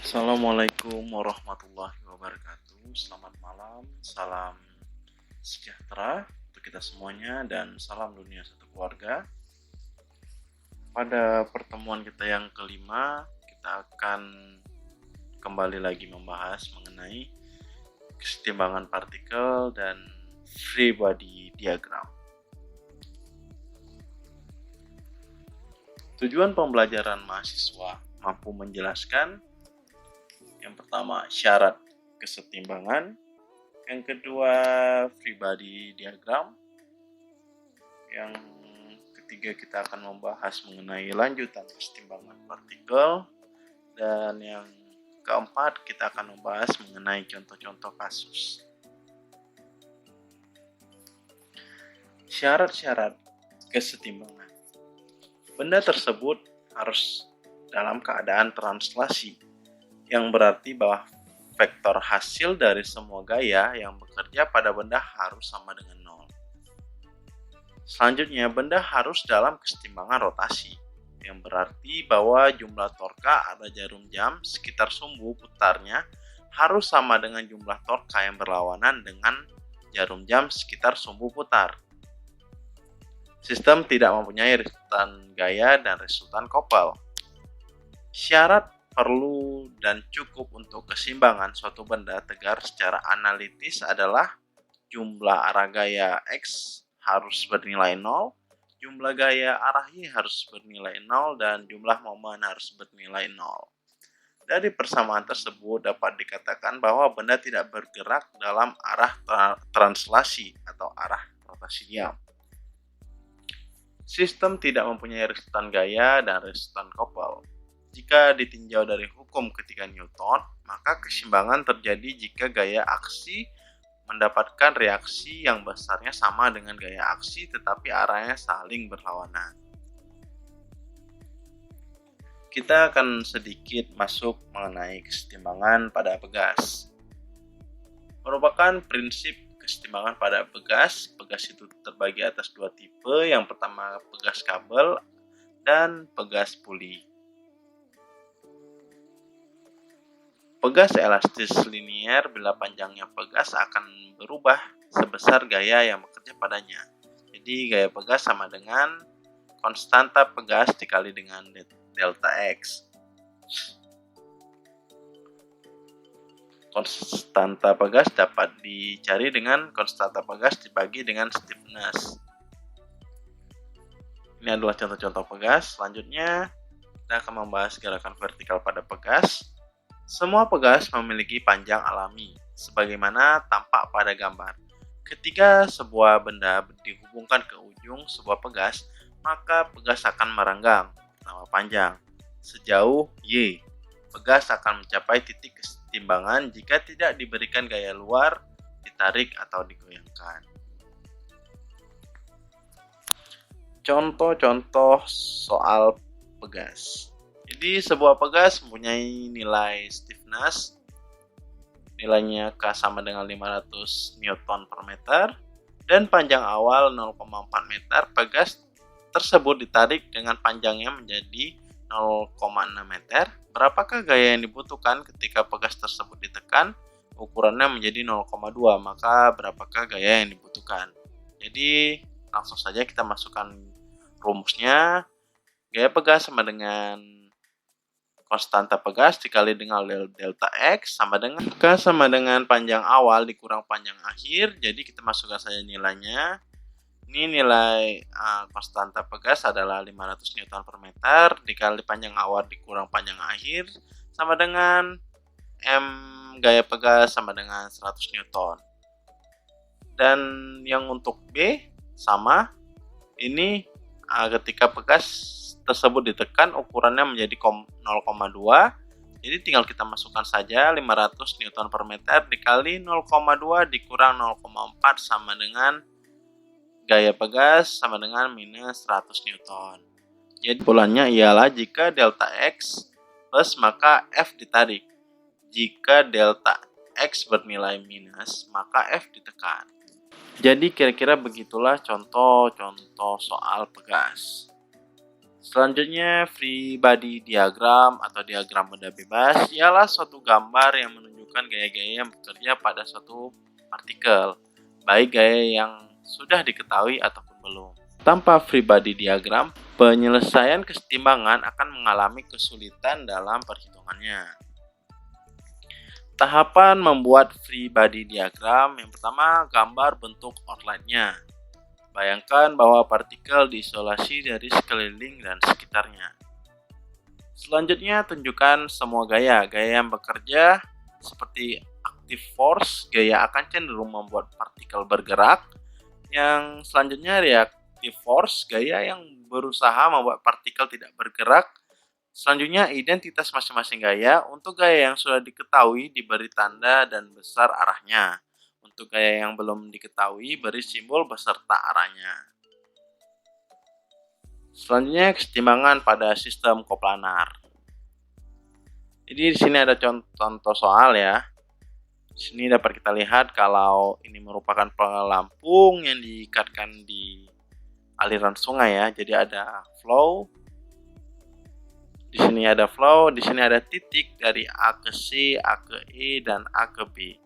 Assalamualaikum warahmatullahi wabarakatuh. Selamat malam, salam sejahtera untuk kita semuanya dan salam dunia satu keluarga. Pada pertemuan kita yang kelima, kita akan kembali lagi membahas mengenai kesetimbangan partikel dan free body diagram. Tujuan pembelajaran mahasiswa mampu menjelaskan yang pertama, syarat kesetimbangan. Yang kedua, free body diagram. Yang ketiga, kita akan membahas mengenai lanjutan kesetimbangan partikel. Dan yang keempat, kita akan membahas mengenai contoh-contoh kasus. Syarat-syarat kesetimbangan. Benda tersebut harus dalam keadaan translasi, yang berarti bahwa vektor hasil dari semua gaya yang bekerja pada benda harus sama dengan 0. Selanjutnya, benda harus dalam kesetimbangan rotasi, yang berarti bahwa jumlah torka ada jarum jam sekitar sumbu putarnya harus sama dengan jumlah torka yang berlawanan dengan jarum jam sekitar sumbu putar. Sistem tidak mempunyai resultan gaya dan resultan kopel. Syarat perlu dan cukup untuk keseimbangan suatu benda tegar secara analitis adalah jumlah arah gaya X harus bernilai 0, jumlah gaya arah Y harus bernilai 0, dan jumlah momen harus bernilai 0. Dari persamaan tersebut dapat dikatakan bahwa benda tidak bergerak dalam arah translasi atau arah rotasi diam. Sistem tidak mempunyai resultan gaya dan resultan kopel. Jika ditinjau dari hukum ketiga Newton, maka keseimbangan terjadi jika gaya aksi mendapatkan reaksi yang besarnya sama dengan gaya aksi tetapi arahnya saling berlawanan. Kita akan sedikit masuk mengenai kesetimbangan pada pegas. Merupakan prinsip kesetimbangan pada pegas. Pegas itu terbagi atas dua tipe. Yang pertama pegas kabel dan pegas puli. Pegas elastis linier bila panjangnya pegas akan berubah sebesar gaya yang bekerja padanya. Jadi gaya pegas sama dengan konstanta pegas dikali dengan delta X. Konstanta pegas dapat dicari dengan konstanta pegas dibagi dengan stiffness. Ini adalah contoh-contoh pegas. Selanjutnya kita akan membahas gerakan vertikal pada pegas. Semua pegas memiliki panjang alami, sebagaimana tampak pada gambar. Ketika sebuah benda dihubungkan ke ujung sebuah pegas, maka pegas akan merenggang, nama panjang. Sejauh Y, pegas akan mencapai titik kesetimbangan jika tidak diberikan gaya luar, ditarik atau digoyangkan. Contoh-contoh soal pegas. Jadi sebuah pegas mempunyai nilai stiffness, nilainya K sama dengan 500 Newton per meter, dan panjang awal 0,4 meter. Pegas tersebut ditarik dengan panjangnya menjadi 0,6 meter. Berapakah gaya yang dibutuhkan ketika pegas tersebut ditekan? Ukurannya menjadi 0,2, maka berapakah gaya yang dibutuhkan? Jadi langsung saja kita masukkan rumusnya. Gaya pegas sama dengan konstanta pegas dikali dengan delta X sama dengan K sama dengan panjang awal dikurang panjang akhir. Jadi kita masukkan saja nilainya. Ini nilai konstanta pegas adalah 500 Newton per meter dikali panjang awal dikurang panjang akhir sama dengan M gaya pegas sama dengan 100 Newton. Dan yang untuk B sama, ini ketika pegas tersebut ditekan ukurannya menjadi 0,2. Jadi tinggal kita masukkan saja 500 Newton per meter dikali 0,2 dikurang 0,4 sama dengan gaya pegas sama dengan minus 100 Newton. Jadi kesimpulannya ialah jika delta X plus maka F ditarik. Jika delta X bernilai minus maka F ditekan. Jadi kira-kira begitulah contoh-contoh soal pegas. Selanjutnya, free body diagram atau diagram benda bebas ialah suatu gambar yang menunjukkan gaya-gaya yang bekerja pada suatu partikel, baik gaya yang sudah diketahui ataupun belum. Tanpa free body diagram, penyelesaian kesetimbangan akan mengalami kesulitan dalam perhitungannya. Tahapan membuat free body diagram, yang pertama gambar bentuk outline-nya. Bayangkan bahwa partikel diisolasi dari sekeliling dan sekitarnya. Selanjutnya, tunjukkan semua gaya yang bekerja seperti active force, gaya akan cenderung membuat partikel bergerak. Yang selanjutnya, reactive force, gaya yang berusaha membuat partikel tidak bergerak. Selanjutnya, identitas masing-masing gaya. Untuk gaya yang sudah diketahui, diberi tanda dan besar arahnya. Untuk gaya yang belum diketahui, beri simbol beserta arahnya. Selanjutnya, kesetimbangan pada sistem koplanar. Jadi di sini ada contoh soal ya. Di sini dapat kita lihat kalau ini merupakan pelampung yang diikatkan di aliran sungai ya. Jadi ada flow. Di sini ada flow, di sini ada titik dari A ke C, A ke E, dan A ke B.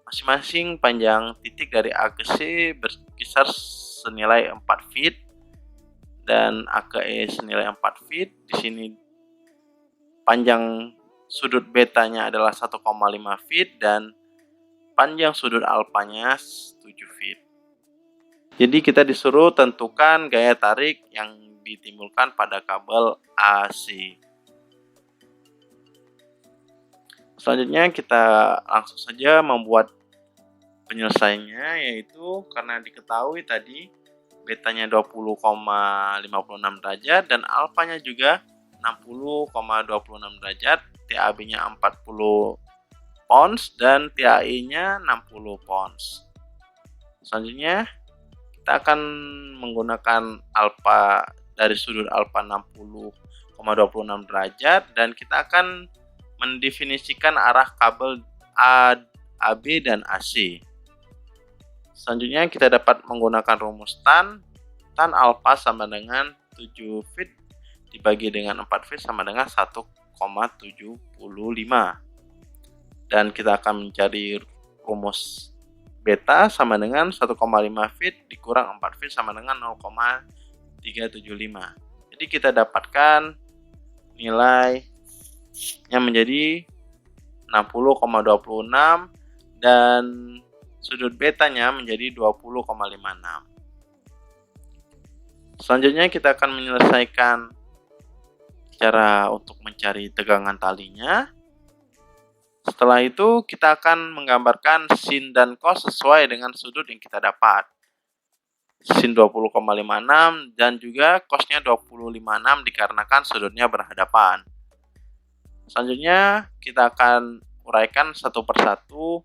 Masing-masing panjang titik dari A ke C berkisar senilai 4 feet dan A ke E senilai 4 feet. Di sini panjang sudut betanya adalah 1,5 feet dan panjang sudut alfanya 7 feet. Jadi kita disuruh tentukan gaya tarik yang ditimbulkan pada kabel AC. Selanjutnya kita langsung saja membuat penyelesaiannya, yaitu karena diketahui tadi betanya 20,56 derajat dan alfanya juga 60,26 derajat, TAB-nya 40 pounds dan TAE-nya 60 pounds. Selanjutnya kita akan menggunakan alfa dari sudut alfa 60,26 derajat dan kita akan mendefinisikan arah kabel AB dan AC. Selanjutnya kita dapat menggunakan rumus tan alfa sama dengan 7 feet dibagi dengan 4 feet sama dengan 1,75. Dan kita akan mencari rumus beta sama dengan 1,5 feet dikurang 4 feet sama dengan 0,375. Jadi kita dapatkan nilai yang menjadi 60,26 dan sudut betanya menjadi 20,56. Selanjutnya kita akan menyelesaikan cara untuk mencari tegangan talinya. Setelah itu kita akan menggambarkan sin dan cos sesuai dengan sudut yang kita dapat. Sin 20,56 dan juga cosnya 20,56 dikarenakan sudutnya berhadapan. Selanjutnya kita akan uraikan satu persatu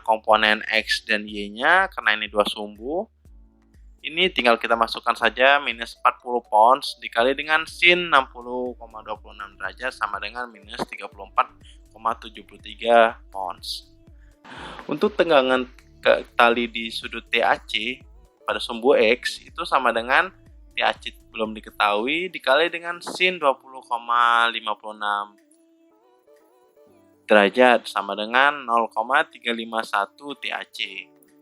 komponen X dan Y-nya karena ini dua sumbu. Ini tinggal kita masukkan saja minus 40 pounds dikali dengan sin 60,26 derajat sama dengan minus 34,73 pounds. Untuk tegangan tali di sudut TAC pada sumbu X itu sama dengan TAC belum diketahui dikali dengan sin 20,56 derajat sama dengan 0,351 TAC.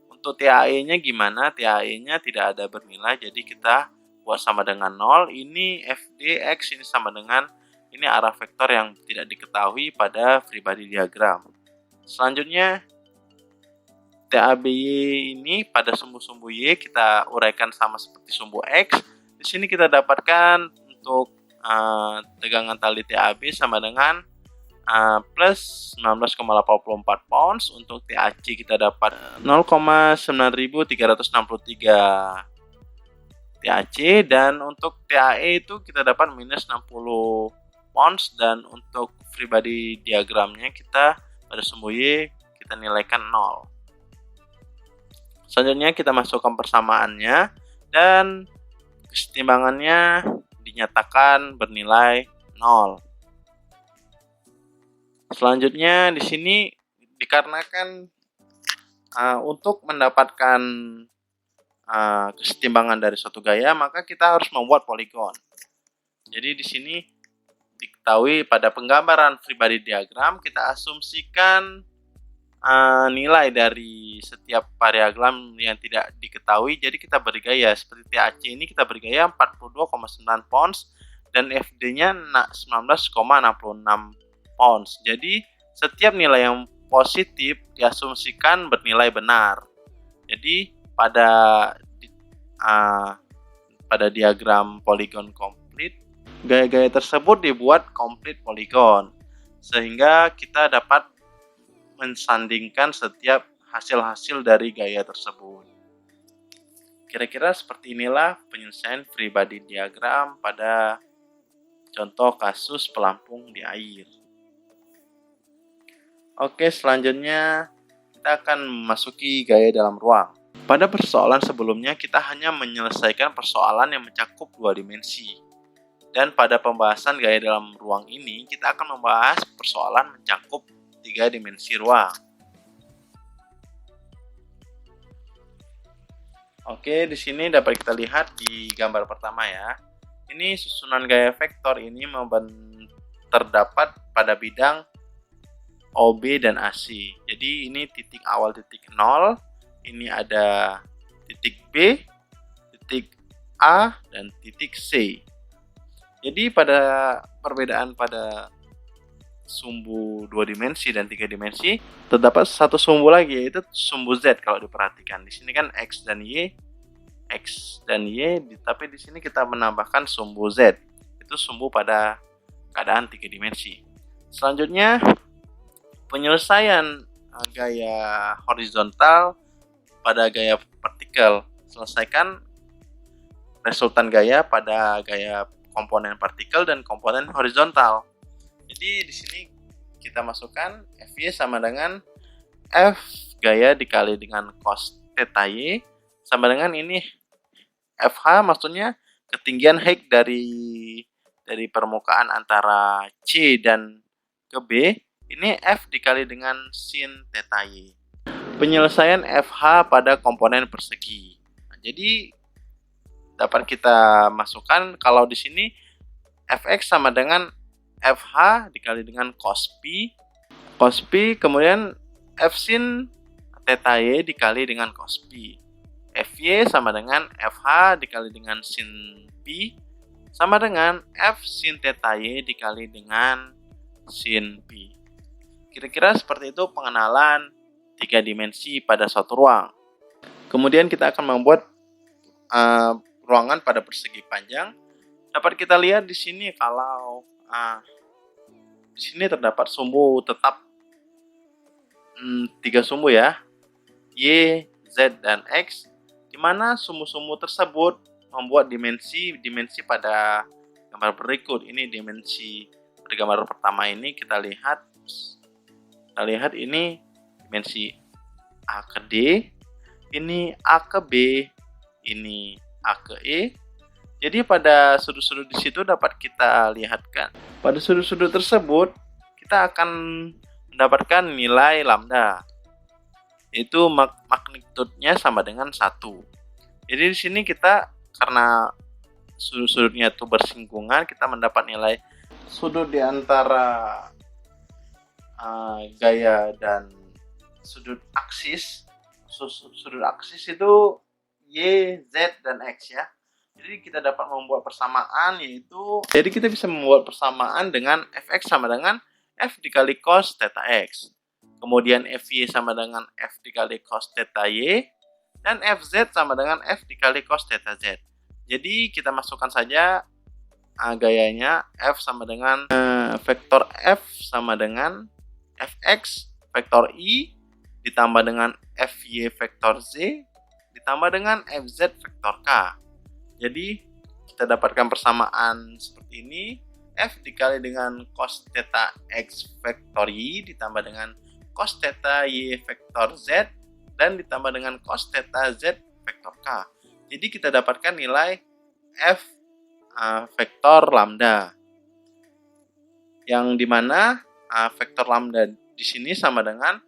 Untuk TAE-nya gimana? TAE-nya tidak ada bernilai, jadi kita buat sama dengan 0. Ini FDX ini sama dengan ini arah vektor yang tidak diketahui pada free body diagram. Selanjutnya TABY ini pada sumbu-sumbu Y kita uraikan sama seperti sumbu X. Di sini kita dapatkan untuk tegangan tali TAB sama dengan plus 19,84 pounds. Untuk TAC kita dapat 0,9363 TAC dan untuk TAE itu kita dapat minus 60 pounds dan untuk free body diagramnya kita pada sumbu Y kita nilaikan 0. Selanjutnya kita masukkan persamaannya dan kesetimbangannya dinyatakan bernilai 0. Selanjutnya di sini dikarenakan untuk mendapatkan kesetimbangan dari suatu gaya maka kita harus membuat poligon. Jadi di sini diketahui pada penggambaran free body diagram kita asumsikan nilai dari setiap variabel yang tidak diketahui. Jadi kita beri gaya seperti TAC ini kita beri gaya 42,9 pounds dan FD-nya 19,66 pounds. Jadi setiap nilai yang positif diasumsikan bernilai benar. Jadi pada diagram poligon komplit, gaya-gaya tersebut dibuat komplit poligon sehingga kita dapat mensandingkan setiap hasil-hasil dari gaya tersebut. Kira-kira seperti inilah penyelesaian free body diagram pada contoh kasus pelampung di air. Oke, selanjutnya kita akan memasuki gaya dalam ruang. Pada persoalan sebelumnya kita hanya menyelesaikan persoalan yang mencakup 2 dimensi. Dan pada pembahasan gaya dalam ruang ini kita akan membahas persoalan mencakup 3 dimensi ruang. Oke, di sini dapat kita lihat di gambar pertama ya. Ini susunan gaya vektor ini terdapat pada bidang OB dan AC. Jadi ini titik awal titik 0, ini ada titik B, titik A, dan titik C. Jadi pada perbedaan pada sumbu 2 dimensi dan 3 dimensi, terdapat satu sumbu lagi yaitu sumbu Z kalau diperhatikan. Di sini kan X dan Y, tapi di sini kita menambahkan sumbu Z. Itu sumbu pada keadaan 3 dimensi. Selanjutnya penyelesaian gaya horizontal pada gaya partikel. Selesaikan resultan gaya pada gaya komponen partikel dan komponen horizontal. Jadi di sini kita masukkan Fy sama dengan F gaya dikali dengan cos theta Y sama dengan ini FH, maksudnya ketinggian height dari permukaan antara C dan ke B. Ini F dikali dengan sin theta Y. Penyelesaian FH pada komponen persegi. Nah, jadi dapat kita masukkan kalau di sini Fx sama dengan FH dikali dengan cos P, kemudian F sin theta Y dikali dengan cos P. Fy sama dengan Fh dikali dengan sin P sama dengan F sin theta Y dikali dengan sin P. Kira-kira seperti itu pengenalan 3 dimensi pada suatu ruang. Kemudian kita akan membuat ruangan pada persegi panjang. Dapat kita lihat di sini kalau di sini terdapat sumbu tetap 3 sumbu ya, Y, Z, dan X, di mana sumbu-sumbu tersebut membuat dimensi pada gambar berikut. Ini dimensi pada gambar pertama ini kita lihat ini dimensi A ke D, ini A ke B, ini A ke E. Jadi pada sudut-sudut di situ dapat kita lihatkan. Pada sudut-sudut tersebut kita akan mendapatkan nilai lambda, yaitu magnitudenya sama dengan 1. Jadi di sini kita karena sudut-sudutnya itu bersinggungan, kita mendapat nilai sudut di antara gaya dan sudut aksis. Sudut aksis itu Y, Z, dan X ya. Jadi kita dapat membuat persamaan jadi kita bisa membuat persamaan dengan Fx sama dengan F dikali cos theta X. Kemudian Fy sama dengan F dikali cos theta Y. Dan Fz sama dengan F dikali cos theta Z. Jadi kita masukkan saja gayanya. F sama dengan vektor F sama dengan Fx vektor I ditambah dengan Fy vektor Z ditambah dengan Fz vektor K. Jadi kita dapatkan persamaan seperti ini. F dikali dengan cos theta X vektor Y ditambah dengan cos theta Y vektor Z dan ditambah dengan cos theta Z vektor K. Jadi kita dapatkan nilai F vektor lambda, yang dimana vektor lambda di sini sama dengan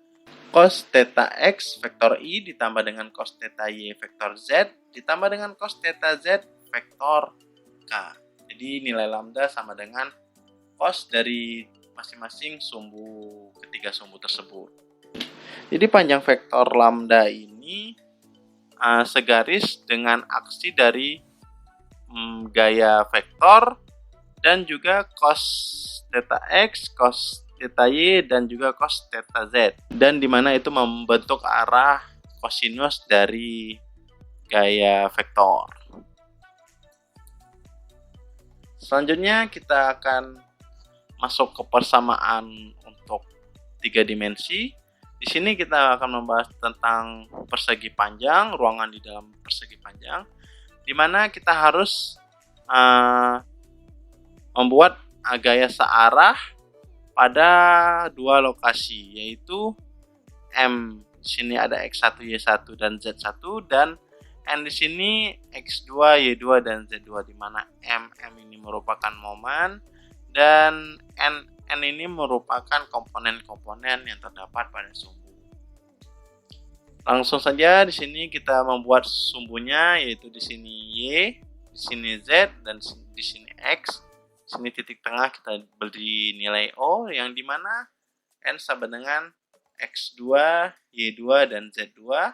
cos theta X vektor I ditambah dengan cos theta Y vektor Z ditambah dengan cos theta Z vektor K. Jadi nilai lambda sama dengan cos dari masing-masing sumbu ketiga sumbu tersebut. Jadi panjang vektor lambda ini segaris dengan aksi dari gaya vektor dan juga cos theta x, cos theta y, dan juga cos theta z. Dan dimana itu membentuk arah kosinus dari gaya vektor. Selanjutnya kita akan masuk ke persamaan untuk 3 dimensi. Di sini kita akan membahas tentang persegi panjang, ruangan di dalam persegi panjang, di mana kita harus membuat gaya searah pada dua lokasi, yaitu M di sini ada X1, Y1 dan Z1, dan N di sini X2, Y2 dan Z2, di mana M ini merupakan momen dan N ini merupakan komponen-komponen yang terdapat pada sumbu. Langsung saja di sini kita membuat sumbunya, yaitu di sini Y, di sini Z, dan di sini X. Di sini titik tengah kita beri nilai O, yang dimana N sama dengan X2, Y2 dan Z2.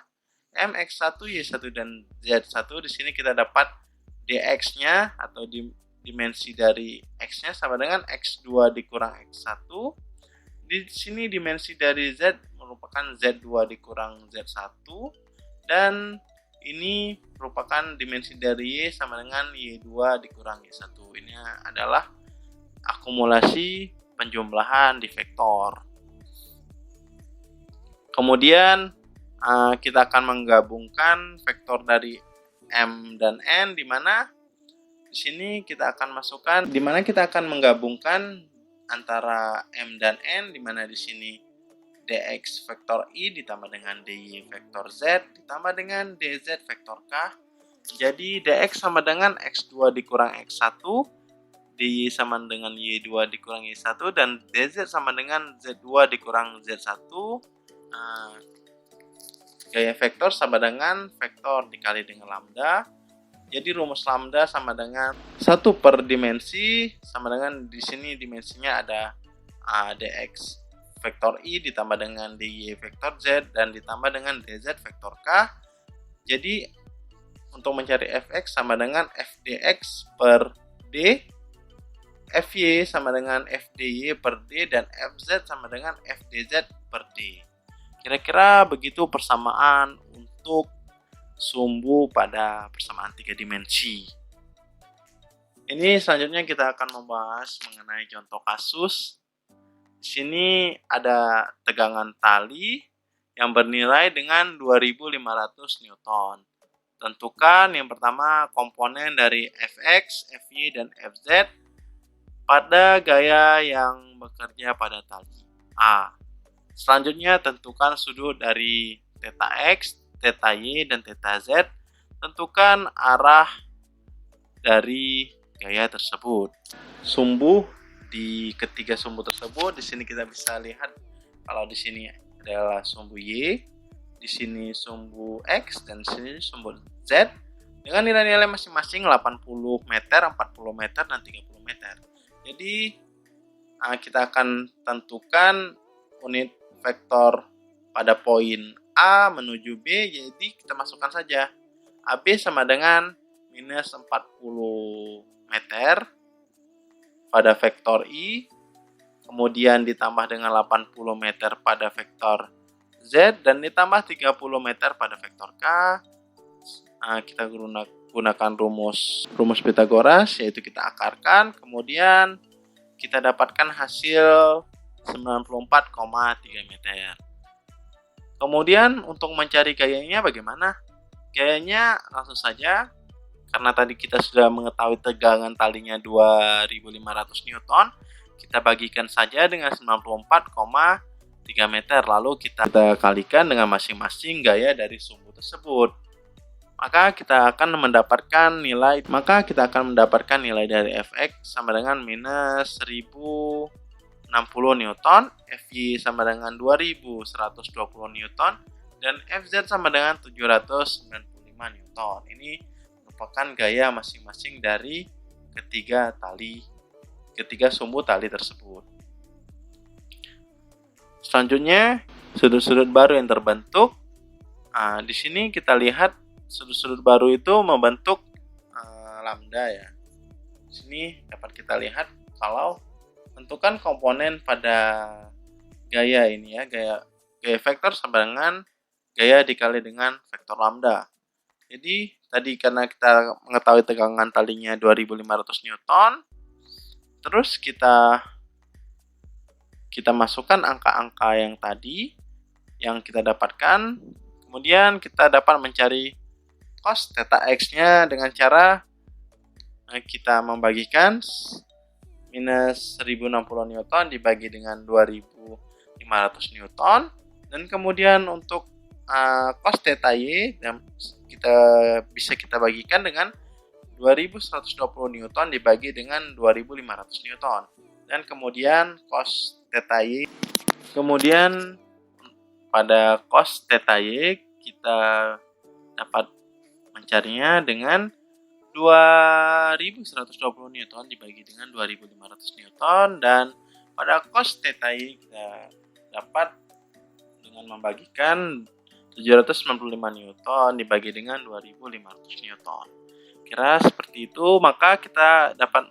M X1, Y1 dan Z1. Di sini kita dapat dx-nya atau dimensi dari x-nya sama dengan x2 dikurang x1. Di sini dimensi dari z merupakan z2 dikurang z1, dan ini merupakan dimensi dari y sama dengan y2 dikurang y1. Ini adalah akumulasi penjumlahan di vektor. Kemudian kita akan menggabungkan vektor dari M dan N, di mana di sini kita akan masukkan, di mana kita akan menggabungkan antara M dan N, di mana di sini dx vektor I ditambah dengan dy vektor z ditambah dengan dz vektor k. Jadi dx sama dengan x2 dikurang x1, dy sama dengan y2 dikurang y1, dan dz sama dengan z2 dikurang z1. Gaya vektor sama dengan vektor dikali dengan lambda. Jadi rumus lambda sama dengan 1 per dimensi sama dengan di sini dimensinya ada dx vektor I ditambah dengan dy vektor z dan ditambah dengan dz vektor k. Jadi untuk mencari fx sama dengan fdx per d, fy sama dengan fdy per d, dan fz sama dengan fdz per d. Kira-kira begitu persamaan untuk sumbu pada persamaan 3 dimensi. Ini selanjutnya kita akan membahas mengenai contoh kasus. Di sini ada tegangan tali yang bernilai dengan 2500 Newton. Tentukan yang pertama komponen dari Fx, Fy, dan Fz pada gaya yang bekerja pada tali A. Selanjutnya tentukan sudut dari theta x, theta y, dan theta z. Tentukan arah dari gaya tersebut. Sumbu di ketiga sumbu tersebut, di sini kita bisa lihat kalau di sini adalah sumbu y, di sini sumbu x, dan di sini sumbu z dengan nilai-nilai masing-masing 80 meter, 40 meter, dan 30 meter. Jadi kita akan tentukan unit vektor pada poin A menuju B, jadi kita masukkan saja AB sama dengan minus 40 meter pada vektor I, kemudian ditambah dengan 80 meter pada vektor Z, dan ditambah 30 meter pada vektor K. Kita gunakan rumus Pythagoras, yaitu kita akarkan, kemudian kita dapatkan hasil 94,3 meter. Kemudian untuk mencari gayanya bagaimana? Gayanya langsung saja, karena tadi kita sudah mengetahui tegangan talinya 2500 Newton, kita bagikan saja dengan 94,3 meter, lalu kita kalikan dengan masing-masing gaya dari sumbu tersebut. Maka kita akan mendapatkan nilai dari Fx sama dengan minus 1060 Newton, Fy sama dengan 2120 Newton, dan Fz sama dengan 795 Newton. Ini merupakan gaya masing-masing dari ketiga sumbu tali tersebut. Selanjutnya, sudut-sudut baru yang terbentuk. Di sini kita lihat sudut-sudut baru itu membentuk lambda ya. Di sini dapat kita lihat kalau tentukan komponen pada gaya ini ya, gaya vektor sama dengan gaya dikali dengan vektor lambda. Jadi tadi karena kita mengetahui tegangan talinya 2500 Newton, terus kita masukkan angka-angka yang tadi yang kita dapatkan, kemudian kita dapat mencari cos theta x-nya dengan cara kita membagikan minus 1060 Newton dibagi dengan 2500 Newton, dan kemudian untuk cos theta y bisa kita bagikan dengan 2120 Newton dibagi dengan 2500 Newton, dan kemudian cos theta y. Kemudian pada cos theta y kita dapat mencarinya dengan 2120 Newton dibagi dengan 2500 Newton, dan pada cos theta y kita dapat dengan membagikan 795 Newton dibagi dengan 2500 Newton. Kira seperti itu, maka kita dapat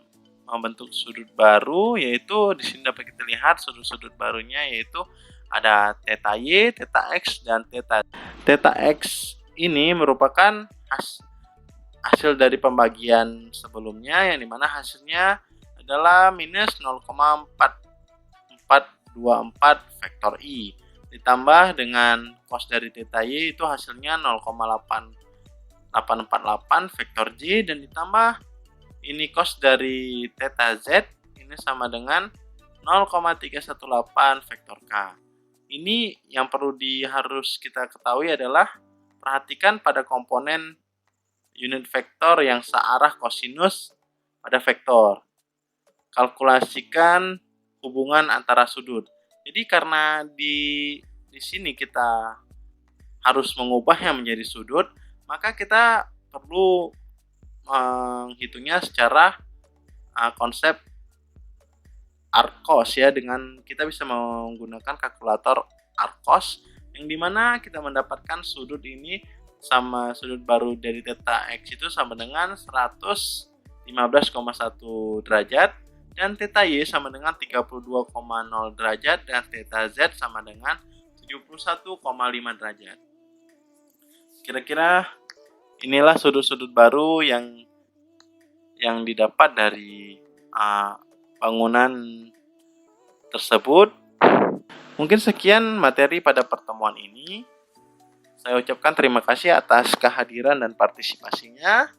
membentuk sudut baru, yaitu di sini dapat kita lihat sudut-sudut barunya yaitu ada theta y, theta x, dan theta. Theta x ini merupakan hasil dari pembagian sebelumnya, yang dimana hasilnya adalah minus 0,4424 vektor i ditambah dengan cos dari theta y itu hasilnya 0,8848 vektor j, dan ditambah ini cos dari theta z ini sama dengan 0,318 vektor k. Ini yang perlu harus kita ketahui adalah perhatikan pada komponen unit vektor yang searah kosinus pada vektor. Kalkulasikan hubungan antara sudut. Jadi karena di sini kita harus mengubahnya menjadi sudut, maka kita perlu menghitungnya secara konsep arccos ya, dengan kita bisa menggunakan kalkulator arccos, yang dimana kita mendapatkan sudut ini sama sudut baru dari theta x itu sama dengan 115,1 derajat, dan theta y sama dengan 32,0 derajat, dan theta z sama dengan 71,5 derajat. Kira-kira inilah sudut-sudut baru yang didapat dari bangunan tersebut. Mungkin sekian materi pada pertemuan ini. Saya ucapkan terima kasih atas kehadiran dan partisipasinya.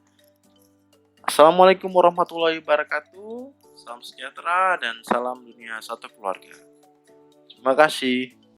Assalamualaikum warahmatullahi wabarakatuh. Salam sejahtera dan salam dunia satu keluarga. Terima kasih.